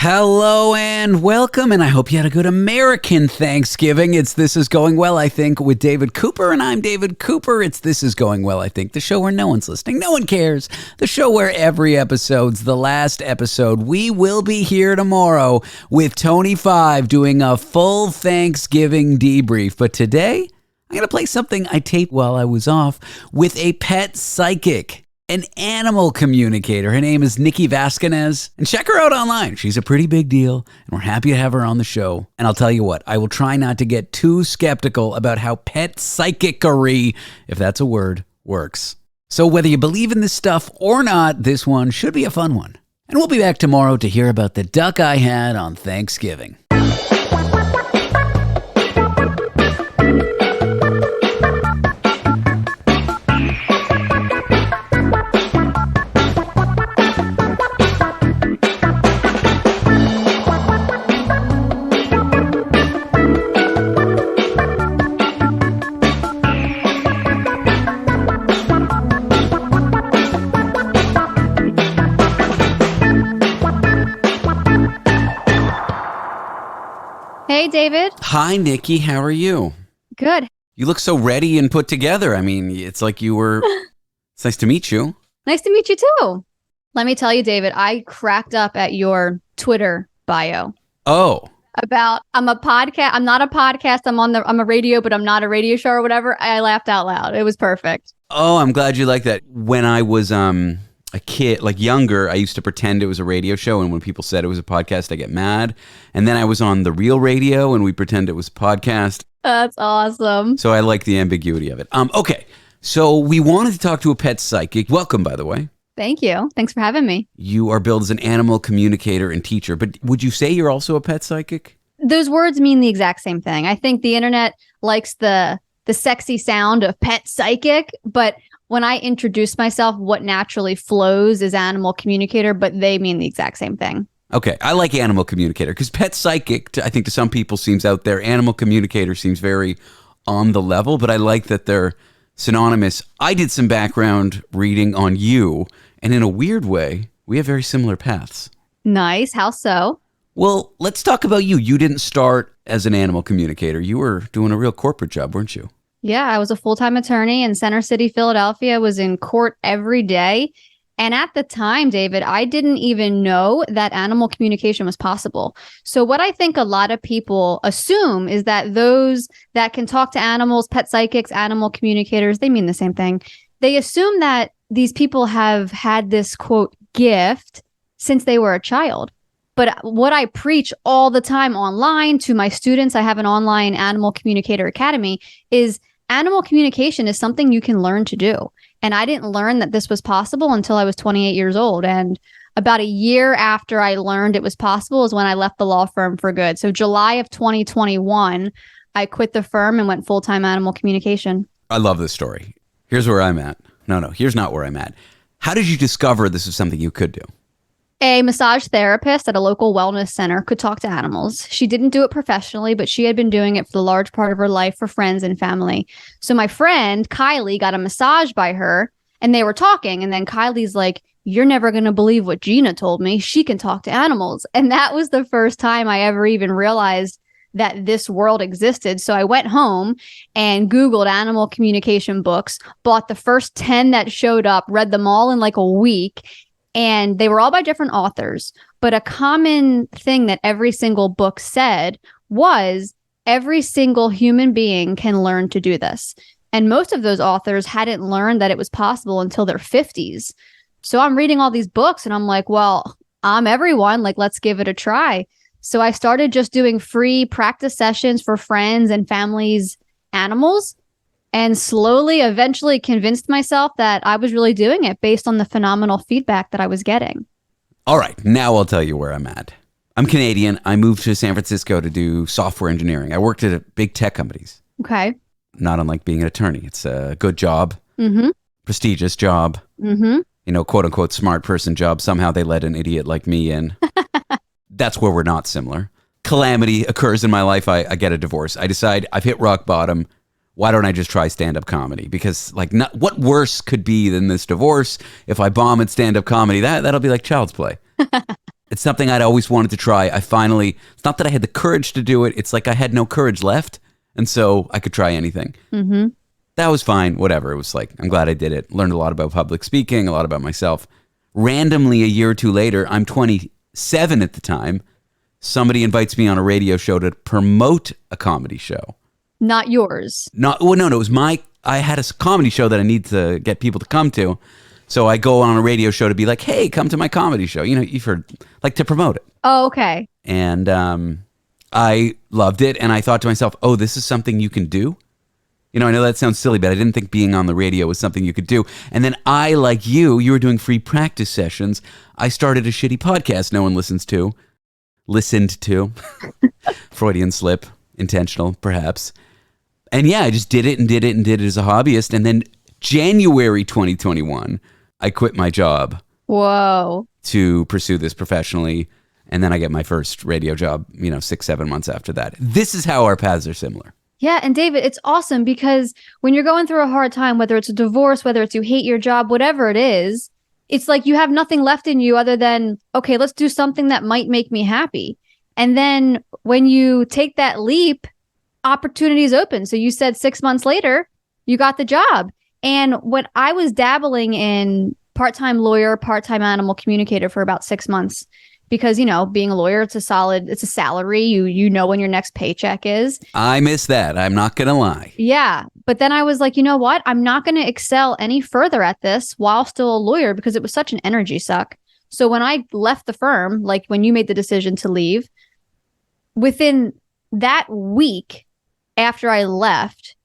Hello and welcome, and I hope you had a good American Thanksgiving. It's This Is Going Well, I Think, with David Cooper, and I'm David Cooper. It's This Is Going Well, I Think, the show where no one's listening, no one cares, the show where every episode's the last episode. We will be here tomorrow with Tony 5 doing a full Thanksgiving debrief, but today I'm going to play something I taped while I was off with a pet psychic. An animal communicator. Her name is Nikki Vasconez. And check her out online. She's a pretty big deal, and we're happy to have her on the show. And I'll tell you what, I will try not to get too skeptical about how pet psychicery, if that's a word, works. So whether you believe in this stuff or not, this one should be a fun one. And we'll be back tomorrow to hear about the duck I had on Thanksgiving. Hey, David. Hi, Nikki. How are you? Good. You look so ready and put together. I mean, it's like you were... It's nice to meet you. Nice to meet you, too. Let me tell you, David, I cracked up at your Twitter bio. Oh. About, I'm a podcast. I'm not a podcast. I'm a radio, but I'm not a radio show or whatever. I laughed out loud. It was perfect. Oh, I'm glad you like that. When I was a kid, like younger, I used to pretend it was a radio show, and when people said it was a podcast, I get mad. And then I was on the real radio, and we pretend it was a podcast. That's awesome. So I like the ambiguity of it. Okay, so we wanted to talk to a pet psychic. Welcome, by the way. Thank you. Thanks for having me. You are billed as an animal communicator and teacher, but would you say you're also a pet psychic? Those words mean the exact same thing. I think the internet likes the sexy sound of pet psychic, but when I introduce myself, what naturally flows is animal communicator, but they mean the exact same thing. Okay, I like animal communicator because pet psychic, I think to some people seems out there. Animal communicator seems very on the level, but I like that they're synonymous. I did some background reading on you, and in a weird way, we have very similar paths. Nice. How so? Well, let's talk about you. You didn't start as an animal communicator. You were doing a real corporate job, weren't you? Yeah, I was a full-time attorney in Center City, Philadelphia, was in court every day. And at the time, David, I didn't even know that animal communication was possible. So what I think a lot of people assume is that those that can talk to animals, pet psychics, animal communicators, they mean the same thing. They assume that these people have had this, quote, gift since they were a child. But what I preach all the time online to my students, I have an online animal communicator academy, is animal communication is something you can learn to do. And I didn't learn that this was possible until I was 28 years old. And about a year after I learned it was possible is when I left the law firm for good. So July of 2021, I quit the firm and went full-time animal communication. I love this story. Here's where I'm at. No, here's not where I'm at. How did you discover this is something you could do? A massage therapist at a local wellness center could talk to animals. She didn't do it professionally, but she had been doing it for the large part of her life for friends and family. So my friend, Kylie, got a massage by her and they were talking. And then Kylie's like, "You're never going to believe what Gina told me. She can talk to animals." And that was the first time I ever even realized that this world existed. So I went home and Googled animal communication books, bought the first 10 that showed up, read them all in like a week. And they were all by different authors. But a common thing that every single book said was every single human being can learn to do this. And most of those authors hadn't learned that it was possible until their 50s. So I'm reading all these books and I'm like, well, I'm everyone. Like, let's give it a try. So I started just doing free practice sessions for friends and families' animals. And slowly, eventually convinced myself that I was really doing it based on the phenomenal feedback that I was getting. All right, now I'll tell you where I'm at. I'm Canadian. I moved to San Francisco to do software engineering. I worked at big tech companies. Okay. Not unlike being an attorney. It's a good job, prestigious job, quote unquote smart person job. Somehow they let an idiot like me in. That's where we're not similar. Calamity occurs in my life. I get a divorce. I decide I've hit rock bottom. Why don't I just try stand-up comedy? Because what worse could be than this divorce? If I bomb at stand-up comedy, that'll be like child's play. It's something I'd always wanted to try. It's not that I had the courage to do it. It's like I had no courage left. And so I could try anything. Mm-hmm. That was fine. Whatever. It was like, I'm glad I did it. Learned a lot about public speaking, a lot about myself. Randomly, a year or two later, I'm 27 at the time. Somebody invites me on a radio show to promote a comedy show. Not yours. No, it was I had a comedy show that I need to get people to come to. So I go on a radio show to be like, hey, come to my comedy show. You know, you've heard, like, to promote it. Oh, okay. And I loved it. And I thought to myself, oh, this is something you can do. You know, I know that sounds silly, but I didn't think being on the radio was something you could do. And then I, like you were doing free practice sessions. I started a shitty podcast no one listened to. Freudian slip, intentional, perhaps. And yeah, I just did it as a hobbyist. And then January 2021, I quit my job. Whoa. To pursue this professionally. And then I get my first radio job, 6-7 months after that. This is how our paths are similar. Yeah. And David, it's awesome because when you're going through a hard time, whether it's a divorce, whether it's you hate your job, whatever it is, it's like you have nothing left in you other than, okay, let's do something that might make me happy. And then when you take that leap, opportunities open. So you said 6 months later, you got the job. And when I was dabbling in part-time lawyer, part-time animal communicator for about 6 months, because, being a lawyer, it's a salary. You know when your next paycheck is. I miss that. I'm not going to lie. Yeah. But then I was like, you know what? I'm not going to excel any further at this while still a lawyer because it was such an energy suck. So when I left the firm, like when you made the decision to leave, within that week after I left,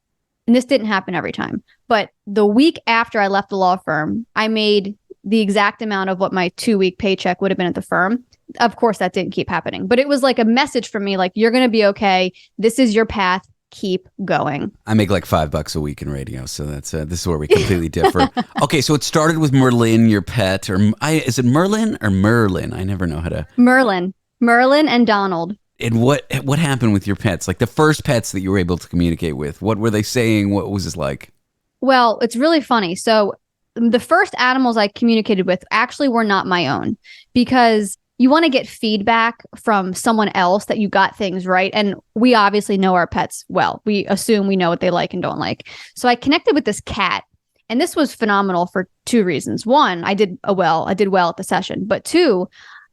and this didn't happen every time, but the week after I left the law firm, I made the exact amount of what my 2-week paycheck would have been at the firm. Of course, that didn't keep happening, but it was like a message for me, like, you're going to be okay. This is your path. Keep going. I make like $5 a week in radio, so this is where we completely differ. Okay, so it started with Merlin, your pet, is it Merlin or Merlin? I never know how to. Merlin and Donald. And what happened with your pets? Like the first pets that you were able to communicate with, what were they saying? What was this like? Well, it's really funny. So the first animals I communicated with actually were not my own, because you want to get feedback from someone else that you got things right. And we obviously know our pets well. We assume we know what they like and don't like. So I connected with this cat, and this was phenomenal for 2 reasons. One, I did well at the session. But 2,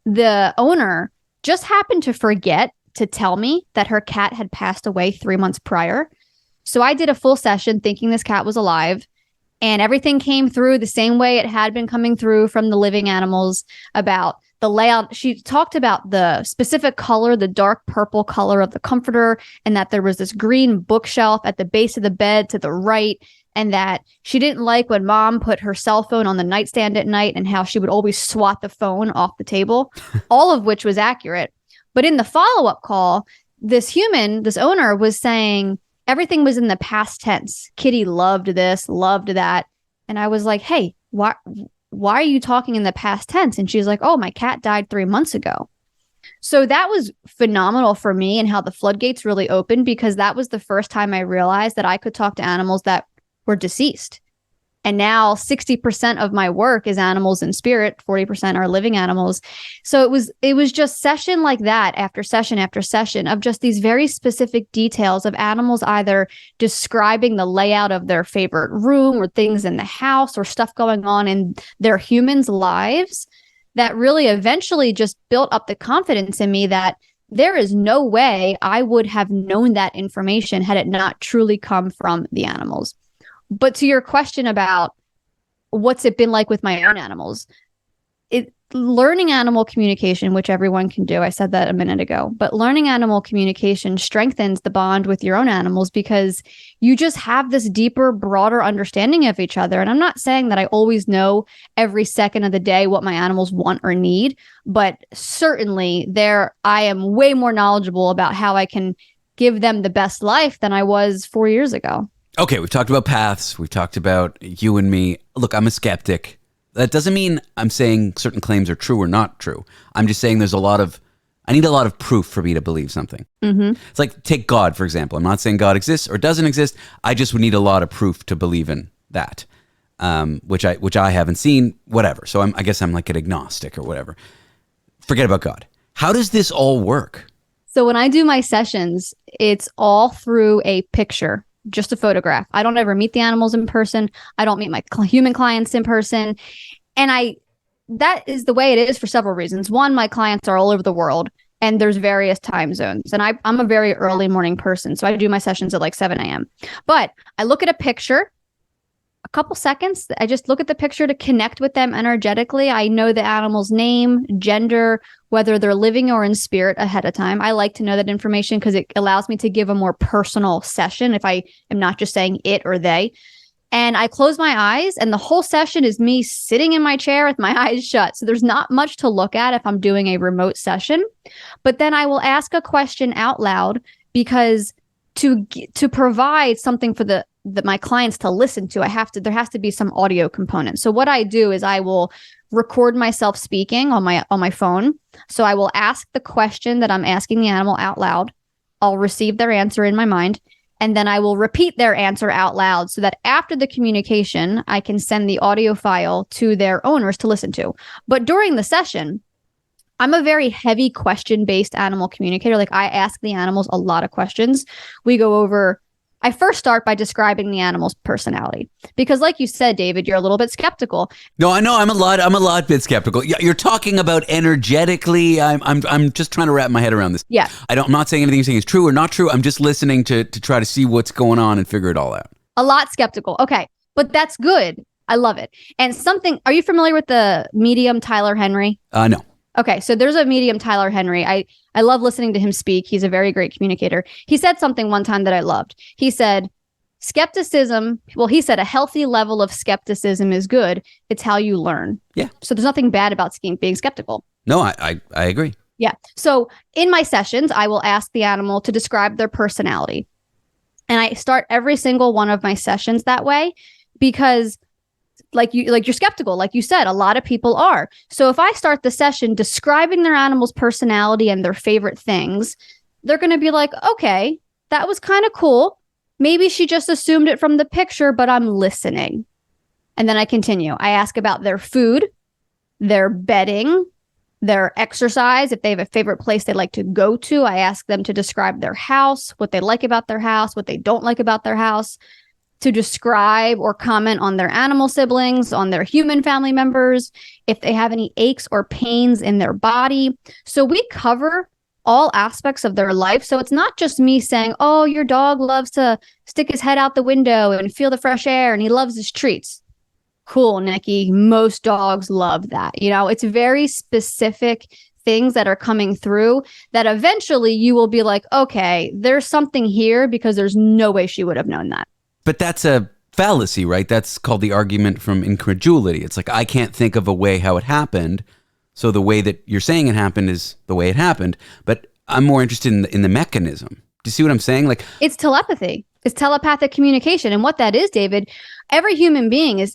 the owner just happened to forget to tell me that her cat had passed away 3 months prior. So I did a full session thinking this cat was alive, and everything came through the same way it had been coming through from the living animals about the layout. She talked about the specific color, the dark purple color of the comforter, and that there was this green bookshelf at the base of the bed to the right, and that she didn't like when mom put her cell phone on the nightstand at night and how she would always swat the phone off the table, all of which was accurate. But in the follow-up call, this owner was saying everything was in the past tense. Kitty loved this, loved that. And I was like, hey, why are you talking in the past tense? And she's like, oh, my cat died 3 months ago. So that was phenomenal for me, and how the floodgates really opened, because that was the first time I realized that I could talk to animals that were deceased. And now 60% of my work is animals in spirit, 40% are living animals. So it was just session like that after session after session of just these very specific details of animals either describing the layout of their favorite room or things in the house or stuff going on in their humans' lives that really eventually just built up the confidence in me that there is no way I would have known that information had it not truly come from the animals. But to your question about what's it been like with my own animals, learning animal communication, which everyone can do. I said that a minute ago, but learning animal communication strengthens the bond with your own animals because you just have this deeper, broader understanding of each other. And I'm not saying that I always know every second of the day what my animals want or need, but certainly I am way more knowledgeable about how I can give them the best life than I was 4 years ago. Okay, we've talked about paths. We've talked about you and me. Look, I'm a skeptic. That doesn't mean I'm saying certain claims are true or not true. I'm just saying I need a lot of proof for me to believe something. Mm-hmm. It's like, take God, for example. I'm not saying God exists or doesn't exist. I just would need a lot of proof to believe in that, which I haven't seen, whatever. So I guess I'm like an agnostic or whatever. Forget about God. How does this all work? So when I do my sessions, it's all through a picture, just a photograph. I don't ever meet the animals in person. I don't meet my human clients in person. And that is the way it is for several reasons. One, my clients are all over the world and there's various time zones. And I'm a very early morning person. So I do my sessions at like 7 a.m. But I look at a picture, a couple seconds. I just look at the picture to connect with them energetically. I know the animal's name, gender, whether they're living or in spirit ahead of time. I like to know that information because it allows me to give a more personal session if I am not just saying it or they. And I close my eyes and the whole session is me sitting in my chair with my eyes shut. So there's not much to look at if I'm doing a remote session. But then I will ask a question out loud because to provide something for my clients to listen to, there has to be some audio component. So what I do is I will record myself speaking on my phone. So I will ask the question that I'm asking the animal out loud. I'll receive their answer in my mind. And then I will repeat their answer out loud so that after the communication, I can send the audio file to their owners to listen to. But during the session, I'm a very heavy question-based animal communicator. Like I ask the animals a lot of questions. I first start by describing the animal's personality because like you said, David, you're a little bit skeptical. No, I know I'm a lot bit skeptical. You're talking about energetically. I'm just trying to wrap my head around this. Yeah. I'm not saying anything you're saying is true or not true. I'm just listening to try to see what's going on and figure it all out. A lot skeptical. Okay. But that's good. I love it. And are you familiar with the medium Tyler Henry? No. Okay, so there's a medium, Tyler Henry. I love listening to him speak. He's a very great communicator. He said something one time that I loved. He said, he said a healthy level of skepticism is good. It's how you learn. Yeah. So there's nothing bad about being skeptical. No, I agree. Yeah. So in my sessions, I will ask the animal to describe their personality. And I start every single one of my sessions that way because you're skeptical, like you said, a lot of people are. So if I start the session describing their animal's personality and their favorite things, they're going to be like, okay, that was kind of cool. Maybe she just assumed it from the picture, but I'm listening. And then I continue. I ask about their food, their bedding, their exercise. If they have a favorite place they like to go to, I ask them to describe their house, what they like about their house, what they don't like about their house, to describe or comment on their animal siblings, on their human family members, if they have any aches or pains in their body. So we cover all aspects of their life. So it's not just me saying, oh, your dog loves to stick his head out the window and feel the fresh air and he loves his treats. Cool, Nikki. Most dogs love that. It's very specific things that are coming through that eventually you will be like, okay, there's something here because there's no way she would have known that. But that's a fallacy, right? That's called the argument from incredulity. It's like, I can't think of a way how it happened. So the way that you're saying it happened is the way it happened. But I'm more interested in the mechanism. Do you see what I'm saying? Like, it's telepathy. It's telepathic communication. And what that is, David, every human being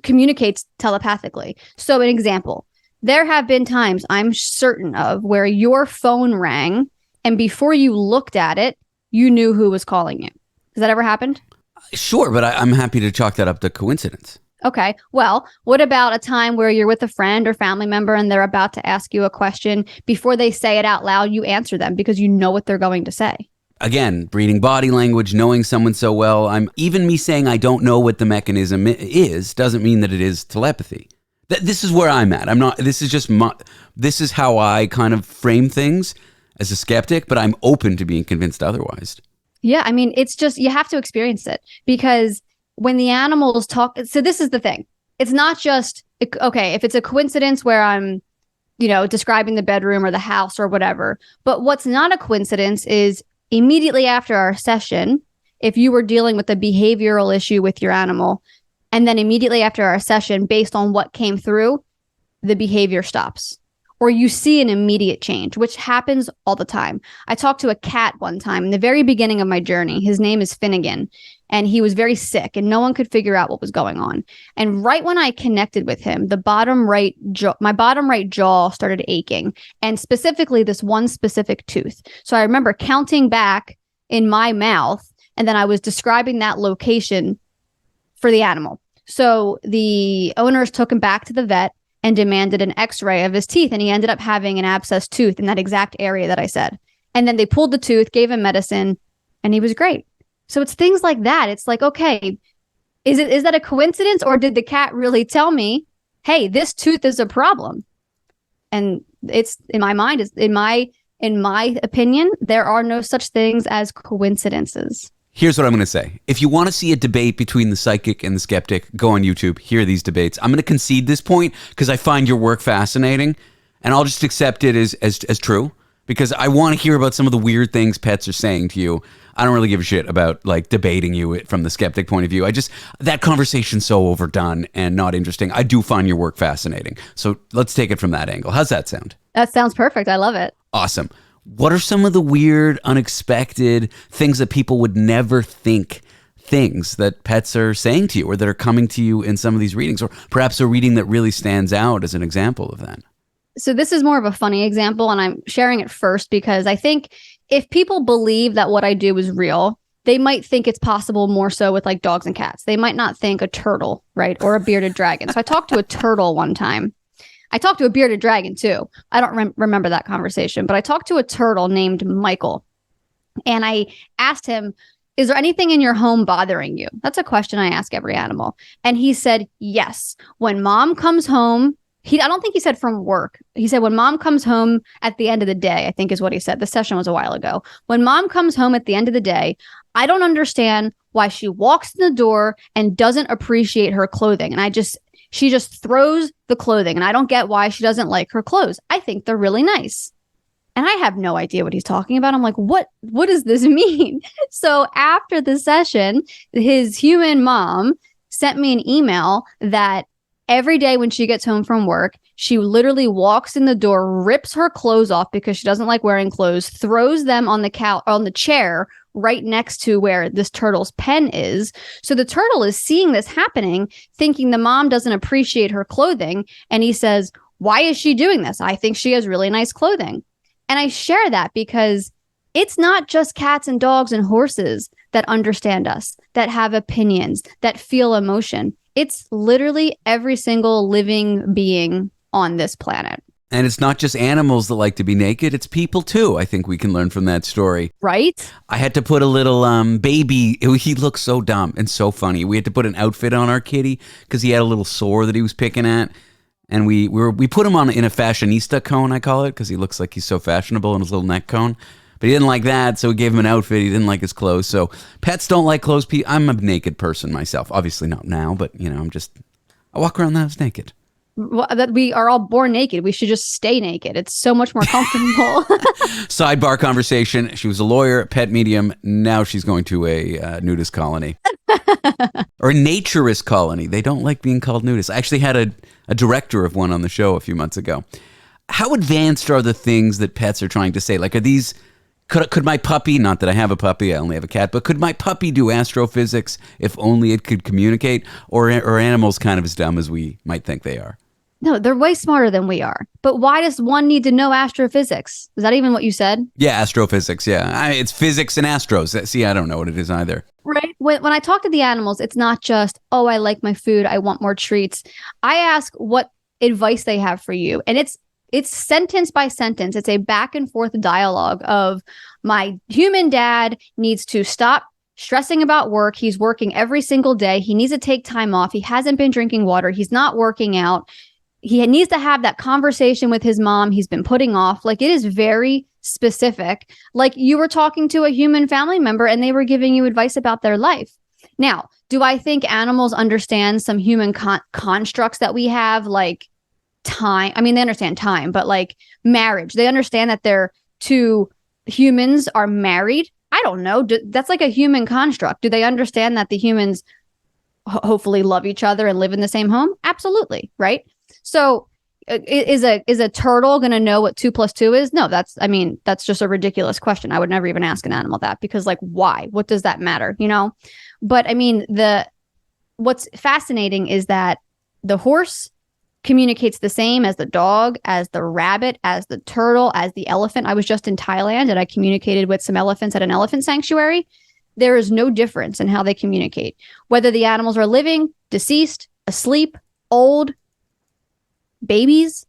communicates telepathically. So an example, there have been times I'm certain of where your phone rang and before you looked at it, you knew who was calling you. Has that ever happened? Sure, but I'm happy to chalk that up to coincidence. Okay. Well, what about a time where you're with a friend or family member and they're about to ask you a question? Before they say it out loud, you answer them because you know what they're going to say. Again, reading body language, knowing someone so well, even me saying I don't know what the mechanism is doesn't mean that it is telepathy. This is where I'm at. This is how I kind of frame things as a skeptic, but I'm open to being convinced otherwise. Yeah, it's just, you have to experience it because when the animals talk, so this is the thing. It's not just, okay, if it's a coincidence where I'm, describing the bedroom or the house or whatever, but what's not a coincidence is immediately after our session, if you were dealing with a behavioral issue with your animal, and then immediately after our session, based on what came through, the behavior stops. Or you see an immediate change, which happens all the time. I talked to a cat one time in the very beginning of my journey. His name is Finnegan, and he was very sick, and no one could figure out what was going on. And right when I connected with him, my bottom right jaw started aching, and specifically this one specific tooth. So I remember counting back in my mouth, and then I was describing that location for the animal. So the owners took him back to the vet. and demanded an x-ray of his teeth. And he ended up having an abscessed tooth in that exact area that I said. And then they pulled the tooth, gave him medicine, and he was great. So it's things like that. It's like, okay, is that a coincidence, or did the cat really tell me, hey, this tooth is a problem? And it's, in my mind, in my opinion, there are no such things as coincidences. Here's what I'm going to say. If you want to see a debate between the psychic and the skeptic, go on YouTube, hear these debates. I'm going to concede this point because I find your work fascinating, and I'll just accept it as true because I want to hear about some of the weird things pets are saying to you. I don't really give a shit about like debating you from the skeptic point of view. That conversation's so overdone and not interesting. I do find your work fascinating. So let's take it from that angle. How's that sound? That sounds perfect. I love it. Awesome. What are some of the weird, unexpected things that people would never think, things that pets are saying to you or that are coming to you in some of these readings, or perhaps a reading that really stands out as an example of that? So this is more of a funny example, and I'm sharing it first because I think if people believe that what I do is real, they might think it's possible more so with like dogs and cats. They might not think a turtle, right? Or a bearded dragon. So I talked to a turtle one time. I talked to a bearded dragon too. I don't remember that conversation, but I talked to a turtle named Michael. And I asked him, is there anything in your home bothering you? That's a question I ask every animal. And he said, yes. When mom comes home, I don't think he said from work. He said when mom comes home at the end of the day, I think is what he said. The session was a while ago. When mom comes home at the end of the day, I don't understand why she walks in the door and doesn't appreciate her clothing. And she just throws the clothing. And I don't get why she doesn't like her clothes. I think they're really nice. And I have no idea what he's talking about. I'm like, what does this mean? So after the session, his human mom sent me an email that every day when she gets home from work, she literally walks in the door, rips her clothes off because she doesn't like wearing clothes, throws them on the chair right next to where this turtle's pen is. So the turtle is seeing this happening, thinking the mom doesn't appreciate her clothing. And he says, why is she doing this? I think she has really nice clothing. And I share that because it's not just cats and dogs and horses that understand us, that have opinions, that feel emotion. It's literally every single living being on this planet. And it's not just animals that like to be naked, it's people too. I think we can learn from that story. Right? I had to put a little baby, he looked so dumb and so funny. We had to put an outfit on our kitty because he had a little sore that he was picking at. And we put him on in a fashionista cone, I call it, because he looks like he's so fashionable in his little neck cone. But he didn't like that, so we gave him an outfit. He didn't like his clothes. So pets don't like clothes. I'm a naked person myself. Obviously not now, but I walk around the house naked. Well, that we are all born naked. We should just stay naked. It's so much more comfortable. Sidebar conversation. She was a lawyer, pet medium. Now she's going to a nudist colony. Or a naturist colony. They don't like being called nudists. I actually had a director of one on the show a few months ago. How advanced are the things that pets are trying to say? Like, are these... Could my puppy, not that I have a puppy, I only have a cat, but could my puppy do astrophysics if only it could communicate? Or are animals kind of as dumb as we might think they are? No, they're way smarter than we are. But why does one need to know astrophysics? Is that even what you said? Yeah, astrophysics, yeah. It's physics and astros. See, I don't know what it is either. Right. When I talk to the animals, it's not just, oh, I like my food, I want more treats. I ask what advice they have for you. And it's sentence by sentence. It's a back and forth dialogue of my human dad needs to stop stressing about work. He's working every single day. He needs to take time off. He hasn't been drinking water. He's not working out. He needs to have that conversation with his mom he's been putting off. Like, it is very specific. Like, you were talking to a human family member and they were giving you advice about their life. Now, do I think animals understand some human constructs that we have, like time? I mean, they understand time, but like marriage, they understand that their two humans are married. I don't know. That's like a human construct. Do they understand that the humans hopefully love each other and live in the same home? Absolutely. Right. So is a turtle going to know what 2 + 2 is? No, that's just a ridiculous question. I would never even ask an animal that, because like, why? What does that matter? But I mean, what's fascinating is that the horse communicates the same as the dog, as the rabbit, as the turtle, as the elephant. I was just in Thailand and I communicated with some elephants at an elephant sanctuary. There is no difference in how they communicate, whether the animals are living, deceased, asleep, old. babies.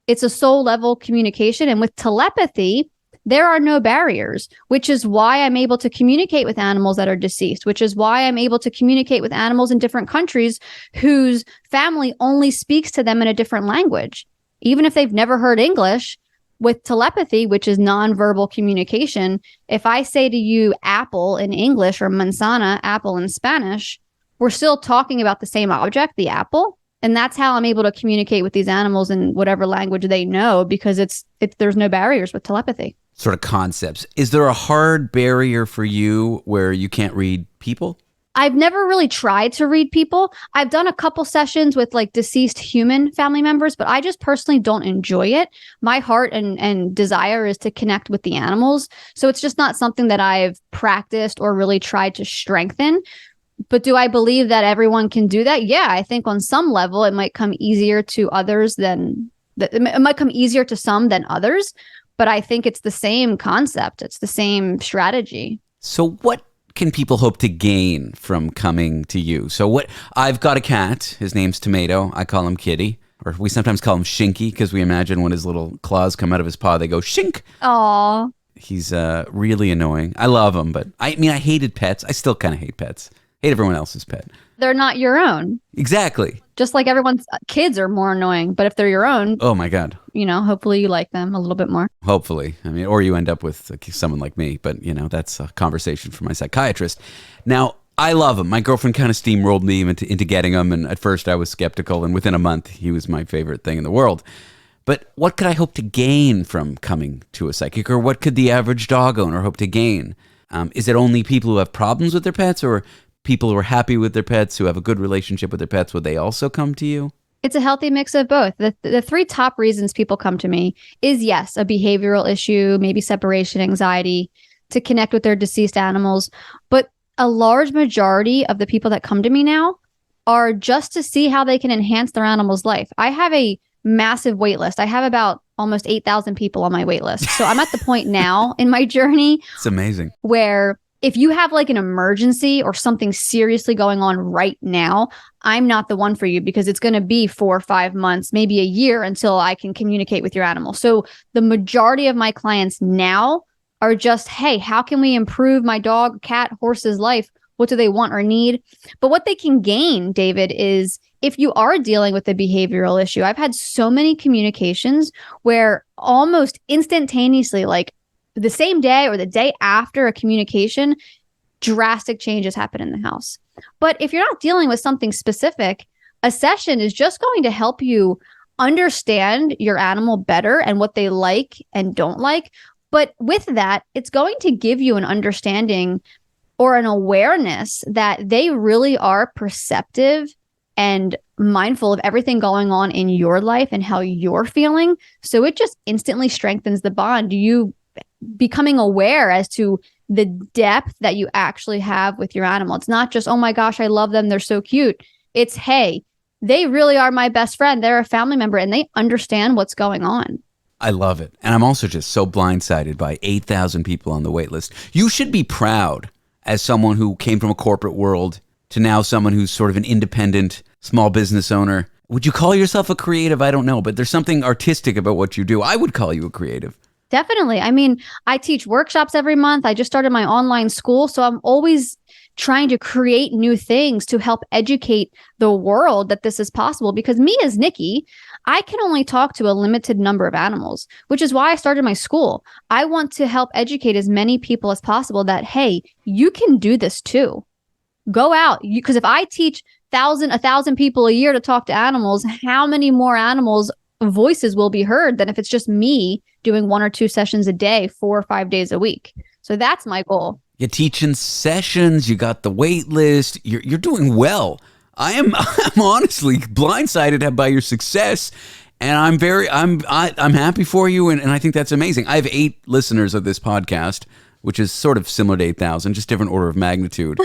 It's a soul level communication. And with telepathy, there are no barriers, which is why I'm able to communicate with animals that are deceased, which is why I'm able to communicate with animals in different countries whose family only speaks to them in a different language. Even if they've never heard English, with telepathy, which is nonverbal communication, if I say to you apple in English or manzana, apple in Spanish, we're still talking about the same object, the apple. And that's how I'm able to communicate with these animals in whatever language they know, because there's no barriers with telepathy. Sort of concepts. Is there a hard barrier for you where you can't read people? I've never really tried to read people. I've done a couple sessions with like deceased human family members, but I just personally don't enjoy it. My heart and desire is to connect with the animals. So it's just not something that I've practiced or really tried to strengthen. But do I believe that everyone can do that? Yeah, I think on some level it might come easier to others it might come easier to some than others. But I think it's the same concept. It's the same strategy. So what can people hope to gain from coming to you? So I've got a cat. His name's Tomato. I call him Kitty. Or we sometimes call him Shinky because we imagine when his little claws come out of his paw, they go shink. Aww. He's really annoying. I love him, but I hated pets. I still kind of hate pets. Hate everyone else's pet. They're not your own. Exactly. Just like everyone's kids are more annoying, but if they're your own, oh my God, hopefully you like them a little bit more. Hopefully. Or you end up with someone like me, but that's a conversation for my psychiatrist. Now, I love him. My girlfriend kind of steamrolled me into getting him, and at first I was skeptical, and within a month he was my favorite thing in the world. But what could I hope to gain from coming to a psychic, or what could the average dog owner hope to gain? Is it only people who have problems with their pets, or people who are happy with their pets, who have a good relationship with their pets, would they also come to you? It's a healthy mix of both. The three top reasons people come to me is, yes, a behavioral issue, maybe separation anxiety, to connect with their deceased animals. But a large majority of the people that come to me now are just to see how they can enhance their animal's life. I have a massive wait list. I have about almost 8,000 people on my wait list. So I'm at the point now in my journey. It's amazing. Where if you have like an emergency or something seriously going on right now, I'm not the one for you, because it's going to be 4 or 5 months, maybe a year until I can communicate with your animal. So the majority of my clients now are just, hey, how can we improve my dog, cat, horse's life? What do they want or need? But what they can gain, David, is if you are dealing with a behavioral issue, I've had so many communications where almost instantaneously, like the same day or the day after a communication, drastic changes happen in the house. But if you're not dealing with something specific, a session is just going to help you understand your animal better and what they like and don't like. But with that, it's going to give you an understanding or an awareness that they really are perceptive and mindful of everything going on in your life and how you're feeling. So it just instantly strengthens the bond. You becoming aware as to the depth that you actually have with your animal. It's not just, oh my gosh, I love them, they're so cute. It's, hey, they really are my best friend. They're a family member and they understand what's going on. I love it. And I'm also just so blindsided by 8,000 people on the wait list. You should be proud as someone who came from a corporate world to now someone who's sort of an independent small business owner. Would you call yourself a creative? I don't know, but there's something artistic about what you do. I would call you a creative. Definitely. I mean, I teach workshops every month. I just started my online school. So I'm always trying to create new things to help educate the world that this is possible. Because me as Nikki, I can only talk to a limited number of animals, which is why I started my school. I want to help educate as many people as possible that, hey, you can do this too. Go out. Because if I teach 1,000 people a year to talk to animals, how many more animals voices will be heard than if it's just me doing 1 or 2 sessions a day, 4 or 5 days a week. So that's my goal. You're teaching sessions, you got the wait list, you're doing well. I'm honestly blindsided by your success, and I'm happy for you, and I think that's amazing. I have 8 listeners of this podcast, which is sort of similar to 8,000, just different order of magnitude.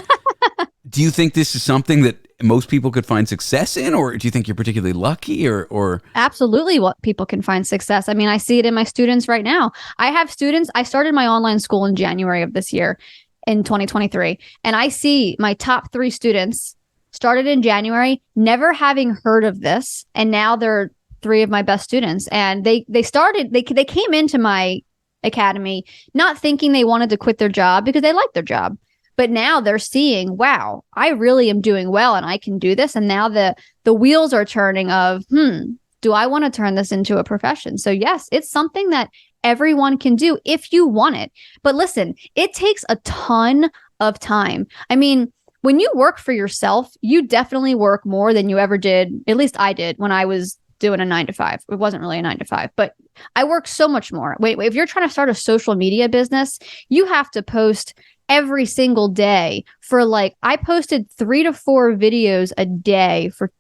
Do you think this is something that most people could find success in, or do you think you're particularly lucky, or? Absolutely what people can find success. I mean, I see it in my students right now. I have students, I started my online school in January of this year in 2023. And I see my top 3 students started in January, never having heard of this. And now they're three of my best students, and they came into my academy not thinking they wanted to quit their job because they like their job. But now they're seeing, wow, I really am doing well and I can do this. And now the wheels are turning of, do I want to turn this into a profession? So yes, it's something that everyone can do if you want it. But listen, it takes a ton of time. I mean, when you work for yourself, you definitely work more than you ever did. At least I did when I was doing a 9-to-5. It wasn't really a 9-to-5, but I work so much more. Wait, if you're trying to start a social media business, you have to post every single day for I posted 3 to 4 videos a day for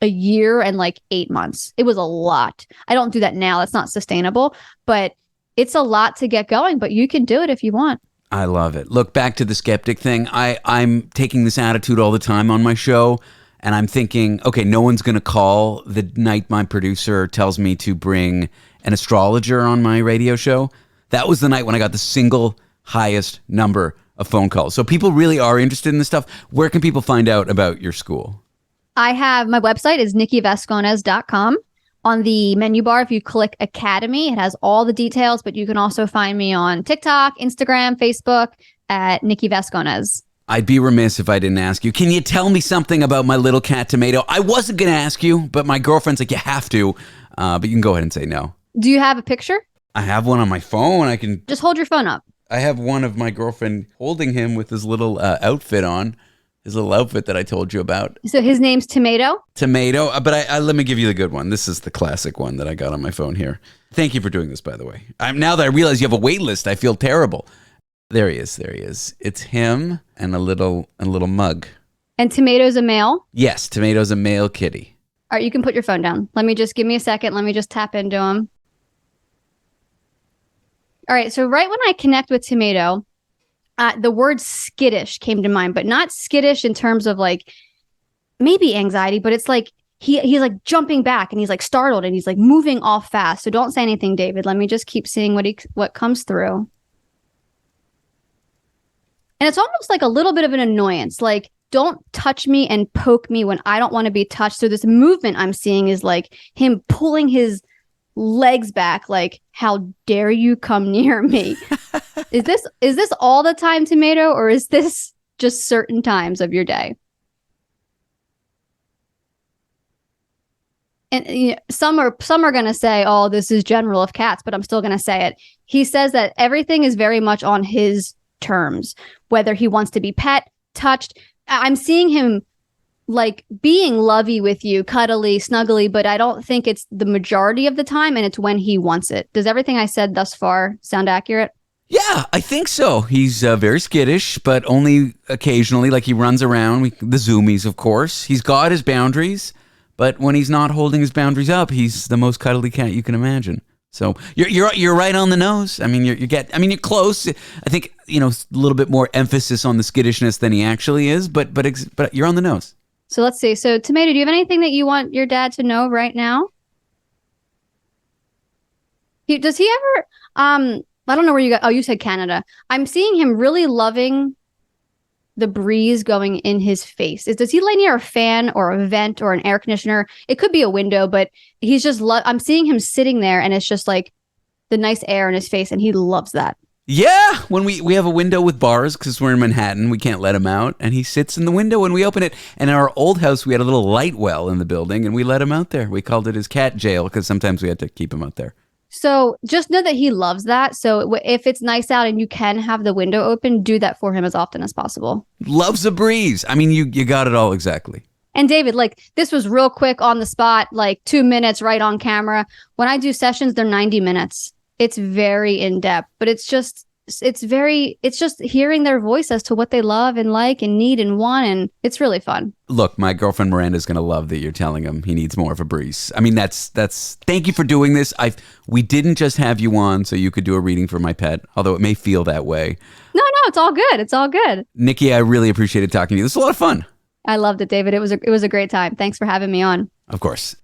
a year and 8 months. It was a lot. I don't do that now. That's not sustainable, but it's a lot to get going, but you can do it if you want. I love it. Look, back to the skeptic thing. I'm taking this attitude all the time on my show, and I'm thinking, okay, no one's going to call the night my producer tells me to bring an astrologer on my radio show. That was the night when I got the single highest number of phone calls. So people really are interested in this stuff. Where can people find out about your school? I have my website is nikkivasconez.com. On the menu bar, if you click Academy, it has all the details, but you can also find me on TikTok, Instagram, Facebook at Nikki Vasconez. I'd be remiss if I didn't ask you. Can you tell me something about my little cat Tomato? I wasn't going to ask you, but my girlfriend's like, you have to. But you can go ahead and say no. Do you have a picture? I have one on my phone. I can just hold your phone up. I have one of my girlfriend holding him with his little outfit on. His little outfit that I told you about. So his name's Tomato? Tomato. But let me give you the good one. This is the classic one that I got on my phone here. Thank you for doing this, by the way. Now that I realize you have a wait list, I feel terrible. There he is. There he is. It's him and a little mug. And Tomato's a male? Yes, Tomato's a male kitty. All right, you can put your phone down. Give me a second. Let me just tap into him. All right, so right when I connect with Tomato, the word skittish came to mind, but not skittish in terms of maybe anxiety, but it's he's jumping back and he's startled and he's moving off fast. So don't say anything, David. Let me just keep seeing what comes through. And it's almost a little bit of an annoyance. Don't touch me and poke me when I don't want to be touched. So this movement I'm seeing is him pulling his legs back, how dare you come near me? Is this all the time, Tomato, or is this just certain times of your day? And some are going to say, oh, this is general of cats, but I'm still going to say it. He says that everything is very much on his terms, whether he wants to be pet, touched. I'm seeing him being lovey with you, cuddly, snuggly, but I don't think it's the majority of the time, and it's when he wants it. Does everything I said thus far sound accurate? Yeah, I think so. He's very skittish, but only occasionally. He runs around. The zoomies, of course. He's got his boundaries, but when he's not holding his boundaries up, he's the most cuddly cat you can imagine. So you're right on the nose. I mean, you're close. I think a little bit more emphasis on the skittishness than he actually is, but you're on the nose. So let's see. So Tomato, do you have anything that you want your dad to know right now? Does he ever? I don't know where you got. Oh, you said Canada. I'm seeing him really loving the breeze going in his face. Does he lay near a fan or a vent or an air conditioner? It could be a window, but he's just. I'm seeing him sitting there, and it's just the nice air in his face, and he loves that. Yeah, when we have a window with bars because we're in Manhattan, we can't let him out, and he sits in the window when we open it. And in our old house, we had a little light well in the building, and we let him out there. We called it his cat jail because sometimes we had to keep him out there. So just know that he loves that. So if it's nice out and you can have the window open, do that for him as often as possible. Loves a breeze. I mean, you got it all exactly. And David, this was real quick on the spot, 2 minutes right on camera. When I do sessions, they're 90 minutes. It's very in depth, but it's just hearing their voice as to what they love and like and need and want. And it's really fun. Look, my girlfriend Miranda's going to love that you're telling him he needs more of a breeze. I mean, that's thank you for doing this. We didn't just have you on so you could do a reading for my pet, although it may feel that way. No, it's all good. It's all good. Nikki, I really appreciated talking to you. This was a lot of fun. I loved it, David. It was a great time. Thanks for having me on. Of course.